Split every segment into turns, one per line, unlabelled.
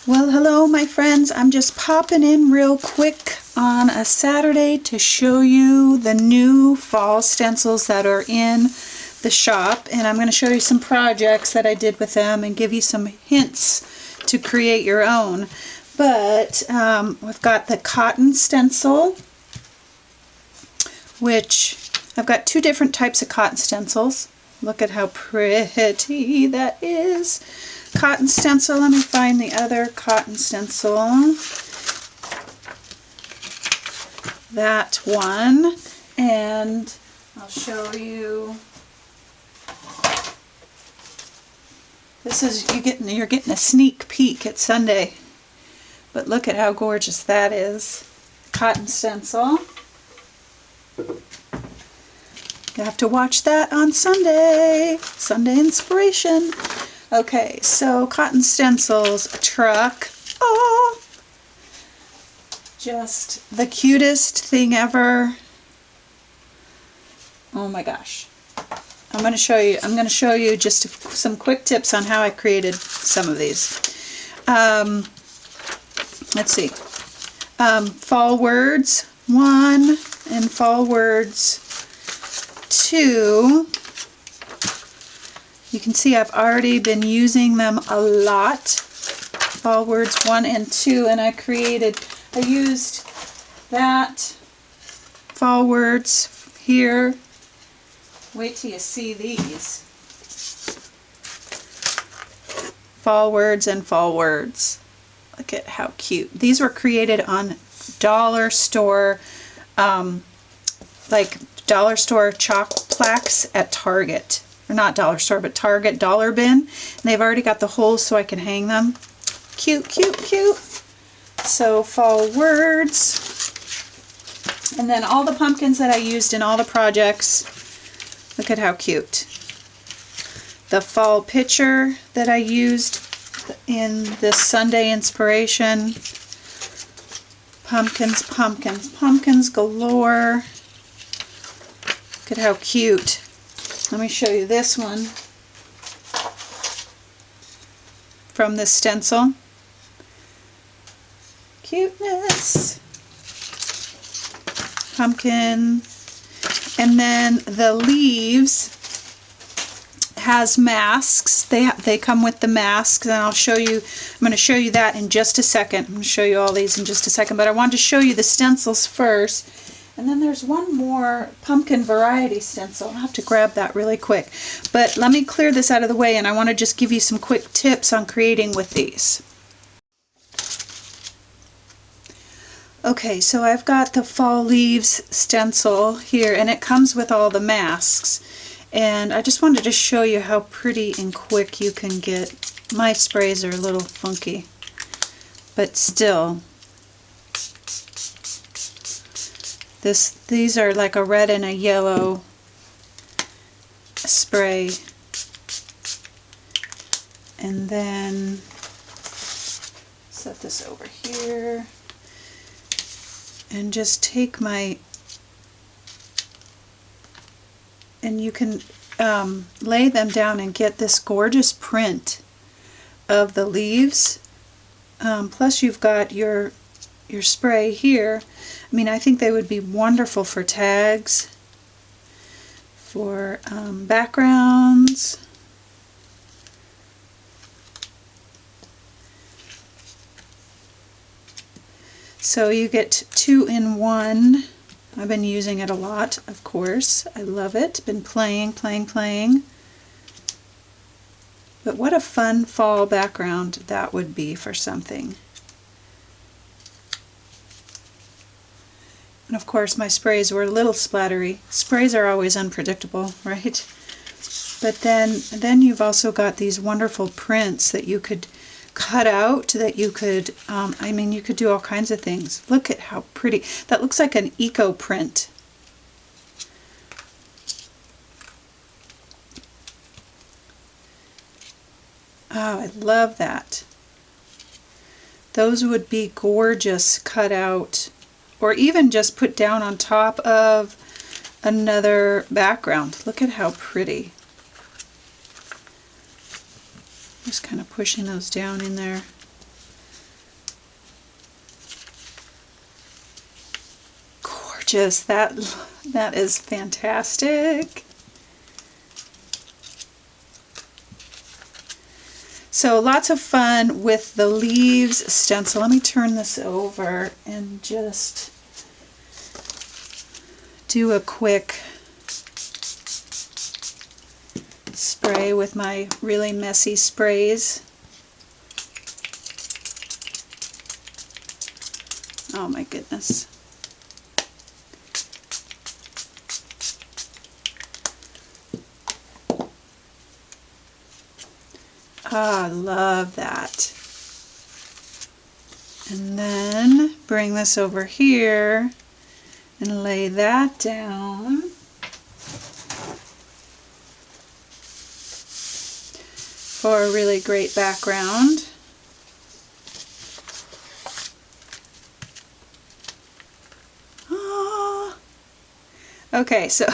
Well, hello my friends. I'm just popping in real quick on a Saturday to show you the new fall stencils that are in the shop, and I'm going to show you some projects that I did with them and give you some hints to create your own. But we've got the cotton stencil, which I've got two different types of cotton stencils. Look at how pretty that is. Cotton stencil. Let me find the other cotton stencil. That one. And I'll show you. This is you're getting a sneak peek at Sunday. But look at how gorgeous that is. Cotton stencil. You have to watch that on Sunday. Sunday inspiration. Okay, so cotton stencils, a truck. Oh, just the cutest thing ever. Oh my gosh. I'm going to show you just some quick tips on how I created some of these. Let's see. Fall words 1 and fall words 2. You can see I've already been using them a lot. Fall words 1 and 2, and I used that fall words here. Wait till you see these. Fall words and fall words. Look at how cute. These were created on dollar store, like dollar store chalk plaques at Target. Or not dollar store, but Target dollar bin. And they've already got the holes so I can hang them. Cute, cute, cute. So fall words. And then all the pumpkins that I used in all the projects. Look at how cute. The fall picture that I used in this Sunday inspiration. Pumpkins, pumpkins, pumpkins galore. Look at how cute. Let me show you this one from the stencil. Cuteness. Pumpkin. And then the leaves has masks. They come with the masks, and I'm going to show you that in just a second. I'm going to show you all these in just a second, but I wanted to show you the stencils first. And then there's one more pumpkin variety stencil. I'll have to grab that really quick. But let me clear this out of the way, and I want to just give you some quick tips on creating with these. Okay, so I've got the fall leaves stencil here, and it comes with all the masks. And I just wanted to show you how pretty and quick you can get. My sprays are a little funky, but still. These are like a red and a yellow spray. And then set this over here and just take my, and you can lay them down and get this gorgeous print of the leaves. Plus you've got your spray here. I mean, I think they would be wonderful for tags, for backgrounds. So you get 2 in 1. I've been using it a lot, of course. I love it. Been playing. But what a fun fall background that would be for something. And of course my sprays were a little splattery. Sprays are always unpredictable, right? But then you've also got these wonderful prints that you could cut out, that you could, I mean, you could do all kinds of things. Look at how pretty. That looks like an eco print. Oh, I love that. Those would be gorgeous cut out, or even just put down on top of another background. Look at how pretty. Just kind of pushing those down in there. just, that is fantastic. So lots of fun with the leaves stencil. Let me turn this over and just do a quick spray with my really messy sprays. Oh my goodness. Ah, I love that. And then bring this over here and lay that down. For a really great background. Ah. Okay, so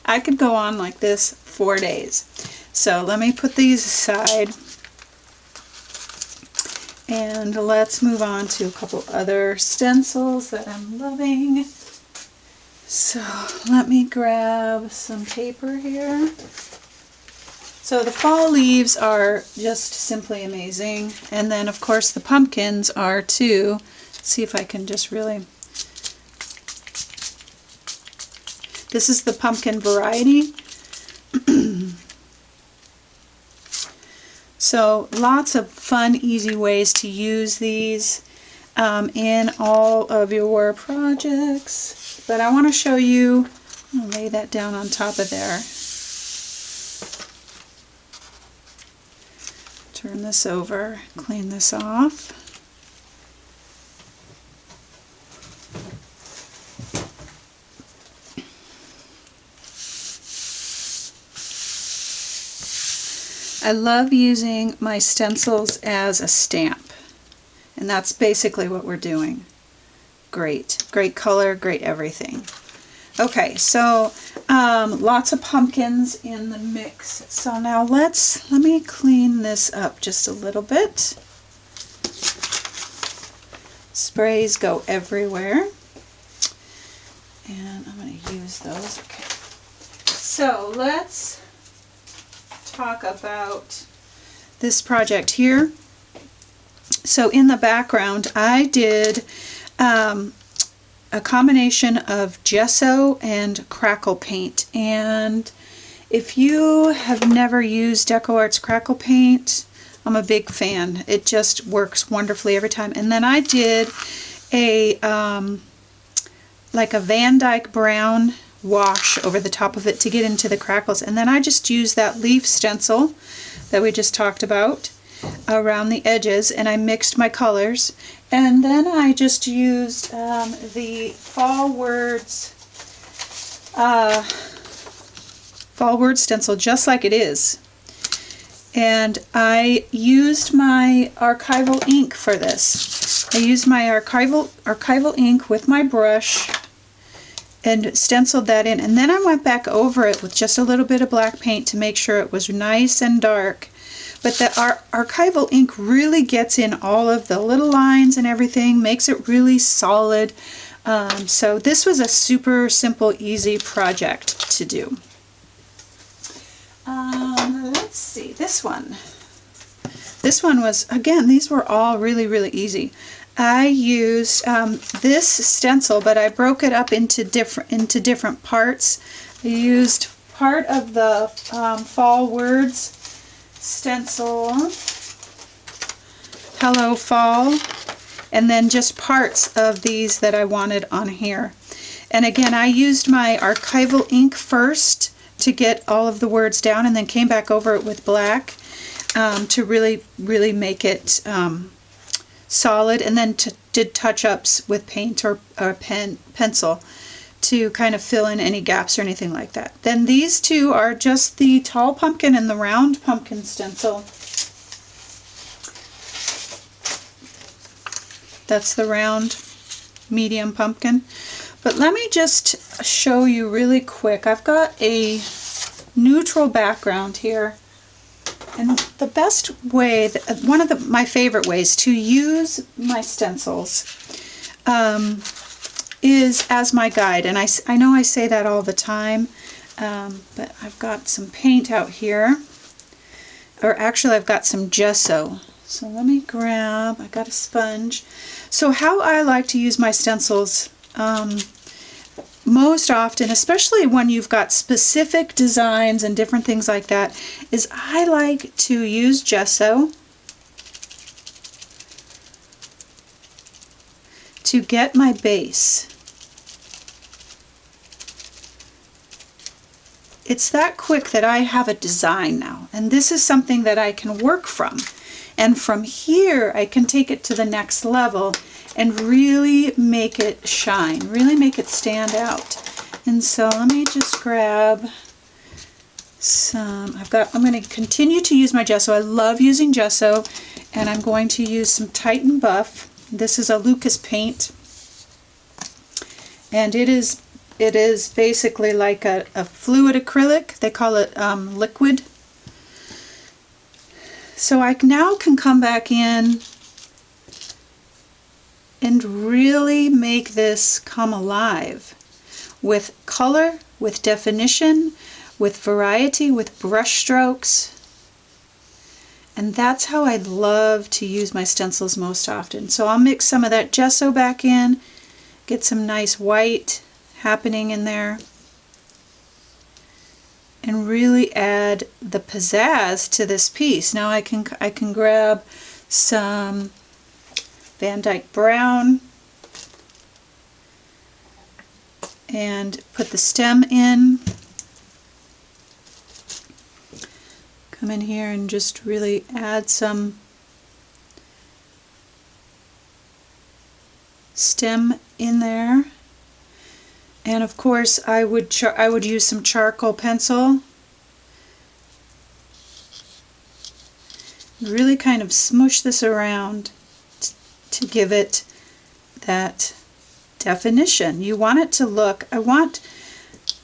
I could go on like this for days. So let me put these aside. And let's move on to a couple other stencils that I'm loving. So let me grab some paper here. So the fall leaves are just simply amazing. And then of course the pumpkins are too. Let's see if I can just really... This is the pumpkin variety. So lots of fun, easy ways to use these in all of your projects. But I want to show you, I'll lay that down on top of there. Turn this over, clean this off. I love using my stencils as a stamp, and that's basically what we're doing. Great, great color, great everything. Okay, so lots of pumpkins in the mix. So now let me clean this up just a little bit. Sprays go everywhere, and I'm going to use those. Okay, so let's talk about this project here. So in the background I did a combination of gesso and crackle paint, and if you have never used DecoArt's crackle paint, I'm a big fan. It just works wonderfully every time. And then I did a like a Van Dyke brown wash over the top of it to get into the crackles, and then I just used that leaf stencil that we just talked about around the edges, and I mixed my colors, and then I just used the Fall Words stencil just like it is, and I used my archival ink for this. I used my archival ink with my brush and stenciled that in, and then I went back over it with just a little bit of black paint to make sure it was nice and dark. But the archival ink really gets in all of the little lines and everything, makes it really solid. So this was a super simple, easy project to do. Let's see, this one. This one was, again, these were all really, really easy. I used this stencil, but I broke it up into different parts. I used part of the Fall Words stencil, Hello Fall, and then just parts of these that I wanted on here. And again, I used my archival ink first to get all of the words down, and then came back over it with black to really, really make it solid, and then did touch-ups with paint or pencil to kind of fill in any gaps or anything like that. Then these two are just the tall pumpkin and the round pumpkin stencil. That's the round medium pumpkin. But let me just show you really quick. I've got a neutral background here. And the best way, one of my favorite ways to use my stencils is as my guide, and I know I say that all the time, but I've got some paint out here, or actually I've got some gesso. So let me grab, I got a sponge. So how I like to use my stencils most often, especially when you've got specific designs and different things like that, is I like to use gesso to get my base. It's that quick that I have a design now, and this is something that I can work from. And from here, I can take it to the next level and really make it shine, really make it stand out. And so let me just grab some, I'm going to continue to use my gesso. I love using gesso, and I'm going to use some Titan Buff. This is a Lucas paint, and it is basically like a fluid acrylic. They call it liquid. So I now can come back in and really make this come alive with color, with definition, with variety, with brush strokes. And that's how I love to use my stencils most often. So I'll mix some of that gesso back in, get some nice white happening in there, and really add the pizzazz to this piece. Now I can grab some Van Dyke Brown and put the stem in. Come in here and just really add some stem in there. And of course I would use some charcoal pencil. Really kind of smush this around to give it that definition. You want it to look, I want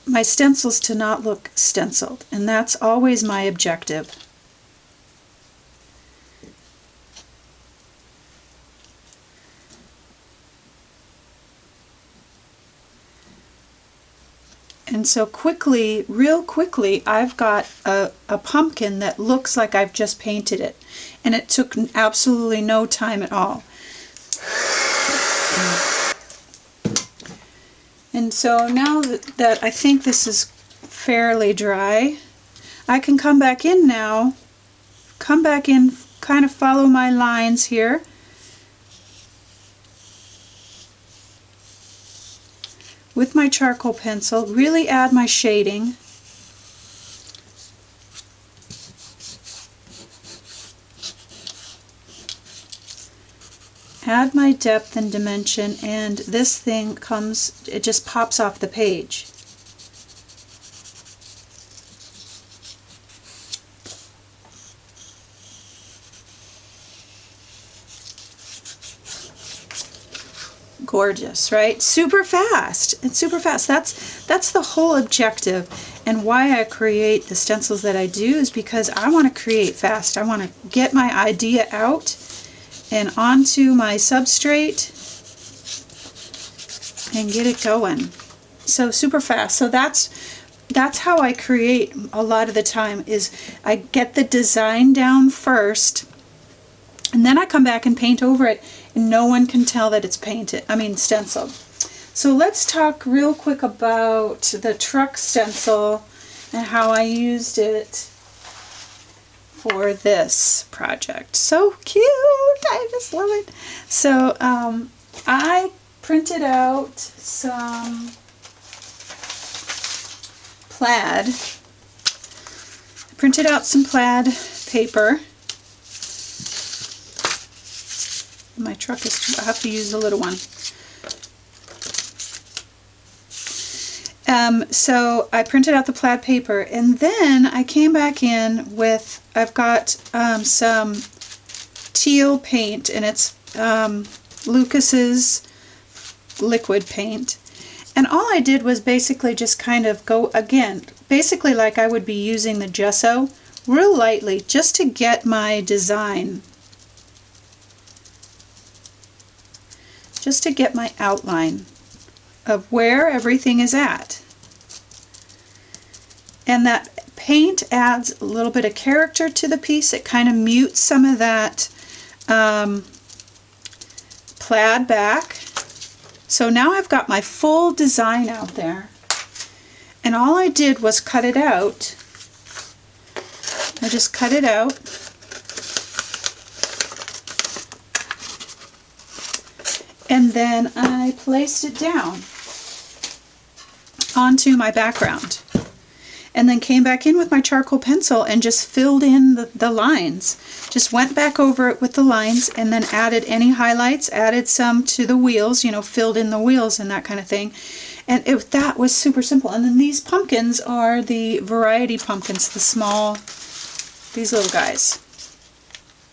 my stencils to not look stenciled, and that's always my objective. And so quickly, real quickly, I've got a pumpkin that looks like I've just painted it. And it took absolutely no time at all. And so now that I think this is fairly dry, I can come back in now, kind of follow my lines here. With my charcoal pencil, really add my shading. Add my depth and dimension, and this thing comes, it just pops off the page. Gorgeous, right? Super fast. It's super fast. That's the whole objective, and why I create the stencils that I do is because I want to create fast. I want to get my idea out and onto my substrate and get it going. So super fast. So that's how I create a lot of the time, is I get the design down first, and then I come back and paint over it, and no one can tell that it's stenciled. So let's talk real quick about the truck stencil and how I used it for this project. So cute! I just love it. So I printed out some plaid. I printed out some plaid paper. My truck is, I have to use the little one. So I printed out the plaid paper, and then I came back in with, I've got some teal paint, and it's Lucas's liquid paint. And all I did was basically just kind of go, again, basically like I would be using the gesso, real lightly, just to get my design. Just to get my outline. of where everything is at. And that paint adds a little bit of character to the piece. It kind of mutes some of that plaid back. So now I've got my full design out there. And all I did was cut it out. I just cut it out. And then I placed it down onto my background. And then came back in with my charcoal pencil and just filled in the lines. Just went back over it with the lines and then added any highlights, added some to the wheels, you know, filled in the wheels and that kind of thing. And that was super simple. And then these pumpkins are the variety pumpkins, the small, these little guys.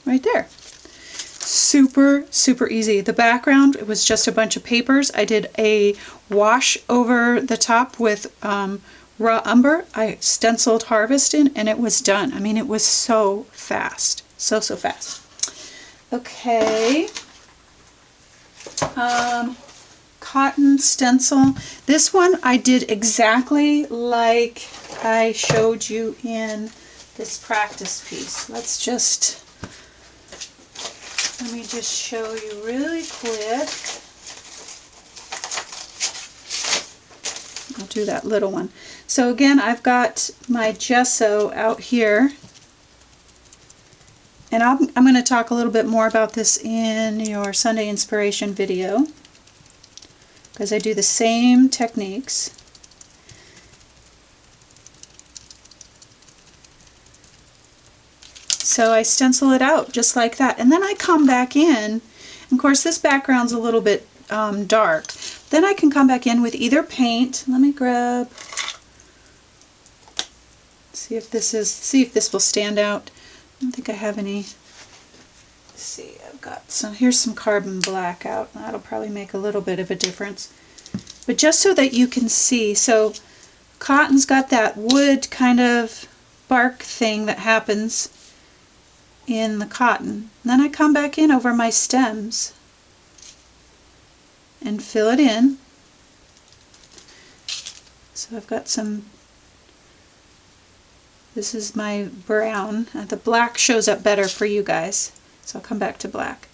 Right there. Super, super easy. The background, it was just a bunch of papers. I did a wash over the top with raw umber. I stenciled harvest in and it was done. I mean, it was so fast. So fast. Okay. Cotton stencil. This one I did exactly like I showed you in this practice piece. Let me just show you really quick. I'll do that little one. So again, I've got my gesso out here. And I'm going to talk a little bit more about this in your Sunday inspiration video, because I do the same techniques. So I stencil it out just like that, and then I come back in. Of course, this background's a little bit dark. Then I can come back in with either paint. Let me grab. See if this will stand out. I don't think I have any. Let's see, I've got some. Here's some carbon black out. That'll probably make a little bit of a difference. But just so that you can see, so cotton's got that wood kind of bark thing that happens in the cotton. And then I come back in over my stems and fill it in. So I've got some, this is my brown. The black shows up better for you guys, so I'll come back to black.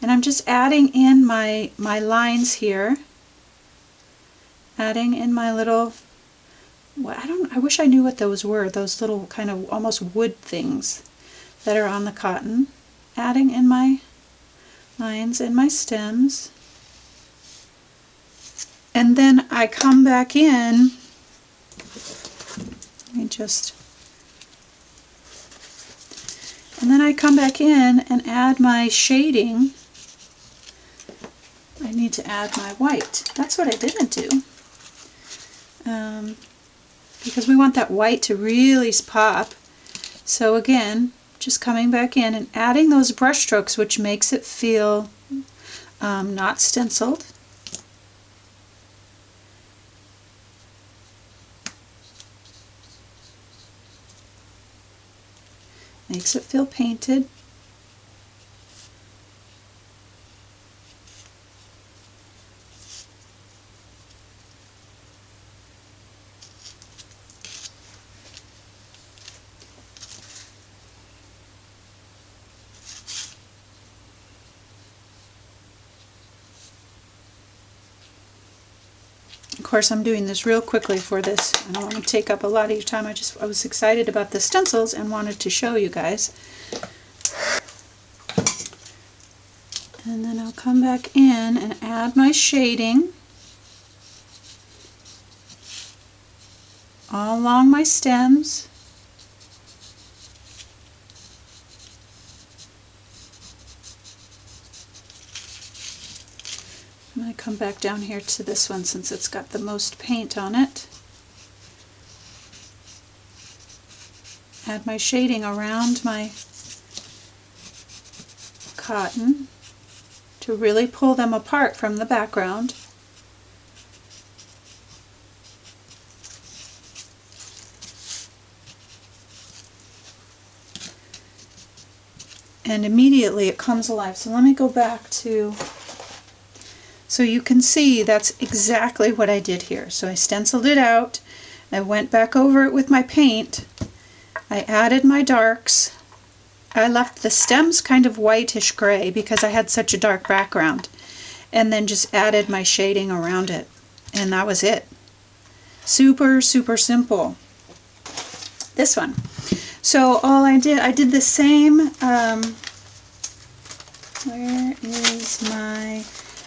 And I'm just adding in my lines here. Adding in my little, I wish I knew what those were, those little kind of almost wood things that are on the cotton. Adding in my lines and my stems. And then I come back in, and then I come back in and add my shading. I need to add my white. That's what I didn't do. Because we want that white to really pop. So again, just coming back in and adding those brush strokes, which makes it feel not stenciled. Makes it feel painted. Of course, I'm doing this real quickly for this. I don't want to take up a lot of your time. I was excited about the stencils and wanted to show you guys. And then I'll come back in and add my shading all along my stems. I'm going to come back down here to this one since it's got the most paint on it. Add my shading around my cotton to really pull them apart from the background. And immediately it comes alive. So let me go back to, So you can see that's exactly what I did here. So I stenciled it out, I went back over it with my paint, I added my darks, I left the stems kind of whitish gray because I had such a dark background, and then just added my shading around it, and that was it. Super, super simple. This one. So all I did the same,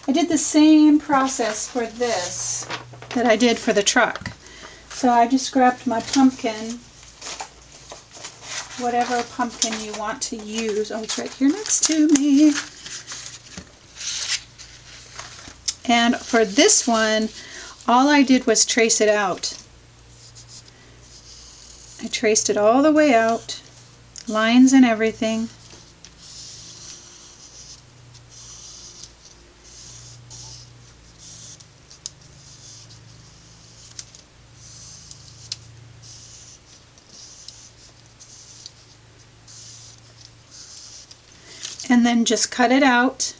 I did the same process for this that I did for the truck. So I just grabbed my pumpkin, whatever pumpkin you want to use. Oh, it's right here next to me. And for this one, all I did was trace it out. I traced it all the way out, lines and everything. And then just cut it out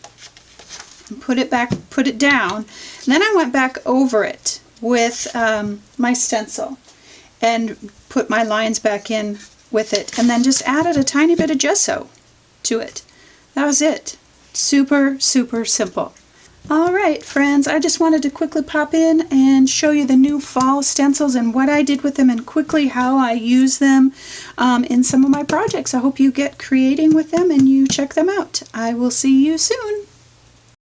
and put it down. And then I went back over it with my stencil and put my lines back in with it, and then just added a tiny bit of gesso to it. That was it. Super, super simple. Alright friends, I just wanted to quickly pop in and show you the new fall stencils and what I did with them, and quickly how I use them in some of my projects. I hope you get creating with them and you check them out. I will see you soon.